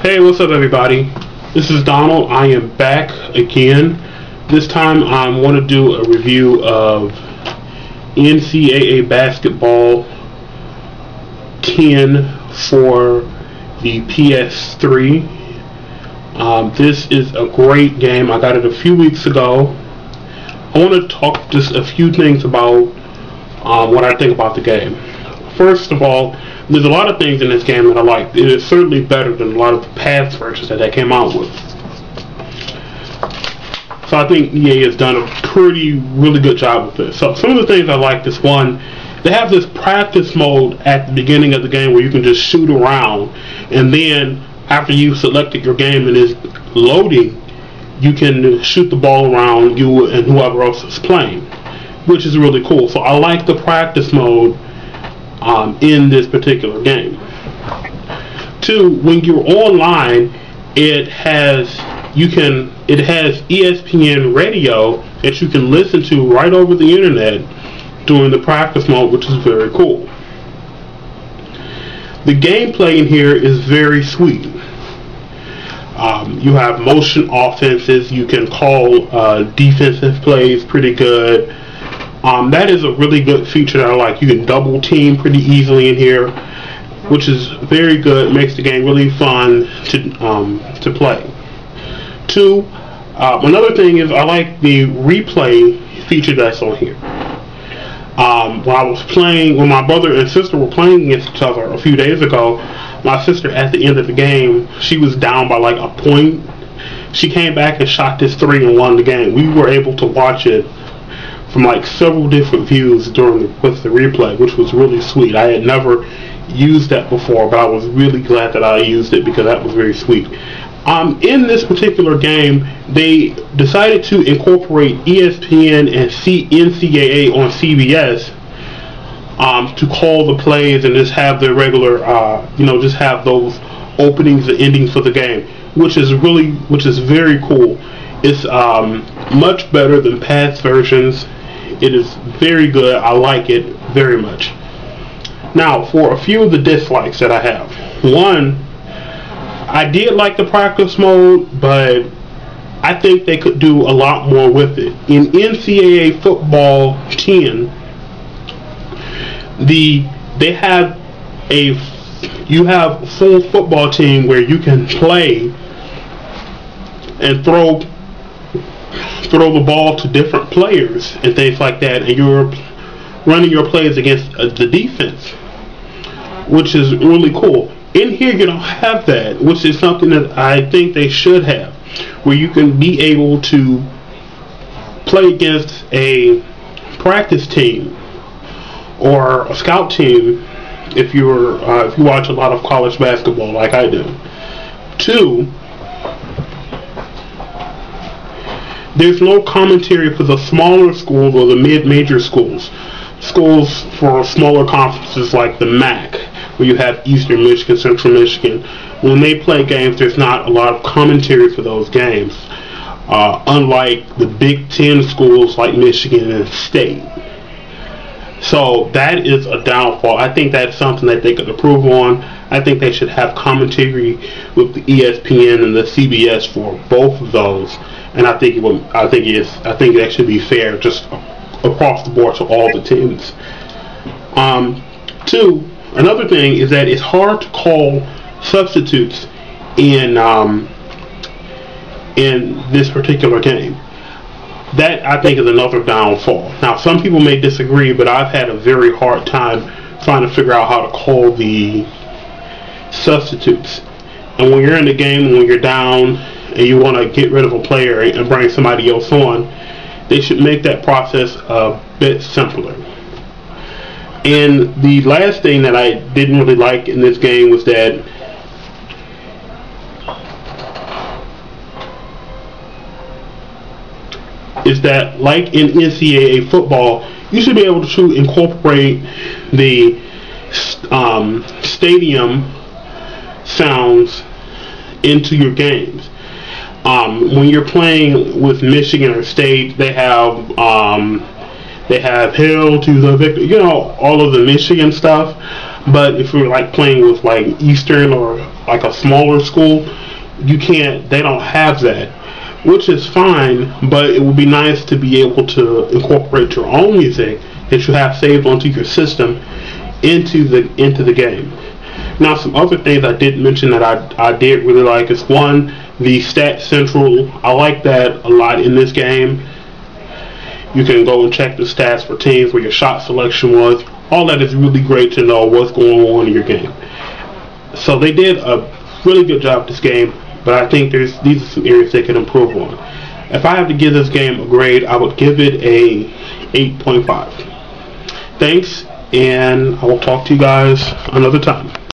Hey, what's up everybody? This is Donald. I am back again. This time I want to do a review of NCAA Basketball 10 for the PS3. This is a great game. I got it a few weeks ago. I want to talk just a few things about what I think about the game. First of all, there's a lot of things in this game that I like. It is certainly better than a lot of the past versions that they came out with. So I think EA has done a really good job with this. So some of the things I like is, one, they have this practice mode at the beginning of the game where you can just shoot around, and then after you've selected your game and is loading, you can shoot the ball around you and whoever else is playing, which is really cool. So I like the practice mode in this particular game. Two, when you're online, it has ESPN radio that you can listen to right over the internet during the practice mode, which is very cool. The gameplay in here is very sweet. You have motion offenses. You can call defensive plays pretty good. That is a really good feature that I like. You can double team pretty easily in here, which is very good. It makes the game really fun to play. Two, another thing is I like the replay feature that's on here. When my brother and sister were playing against each other a few days ago, my sister at the end of the game, she was down by like a point. She came back and shot this 3 and won the game. We were able to watch it from like several different views with the replay, which was really sweet. I had never used that before, but I was really glad that I used it because that was very sweet. In this particular game, they decided to incorporate ESPN and NCAA on CBS to call the plays and just have their regular, just have those openings and endings for the game, which is very cool. It's much better than past versions. It is very good. I like it very much. Now, for a few of the dislikes that I have. One, I did like the practice mode, but I think they could do a lot more with it. In NCAA Football 10, you have a full football team where you can play and throw the ball to different players and things like that, and you're running your plays against the defense, which is really cool. In here you don't have that, which is something that I think they should have, where you can be able to play against a practice team or a scout team if you watch a lot of college basketball like I do. Two, there's no commentary for the smaller schools or the mid-major schools for smaller conferences like the MAC, where you have Eastern Michigan, Central Michigan. When they play games, there's not a lot of commentary for those games, unlike the Big Ten schools like Michigan and State. So that is a downfall. I think that's something that they could improve on. I think they should have commentary with the ESPN and the CBS for both of those. And I think that should be fair just across the board to all the teams. Two, another thing is that it's hard to call substitutes in this particular game. That, I think, is another downfall. Now, some people may disagree, but I've had a very hard time trying to figure out how to call the substitutes. And when you're in the game, when you're down and you want to get rid of a player and bring somebody else on, they should make that process a bit simpler. And the last thing that I didn't really like in this game was that like in NCAA football, you should be able to incorporate the stadium sounds into your games. When you're playing with Michigan or State, they have "Hail to the Victor," all of the Michigan stuff. But if you're like playing with like Eastern or like a smaller school, you can't. They don't have that, which is fine. But it would be nice to be able to incorporate your own music that you have saved onto your system into the game. Now, some other things I did mention that I did really like is, one, the Stat Central. I like that a lot in this game. You can go and check the stats for teams, where your shot selection was. All that is really great to know what's going on in your game. So they did a really good job with this game, but I think these are some areas they can improve on. If I have to give this game a grade, I would give it a 8.5. Thanks, and I will talk to you guys another time.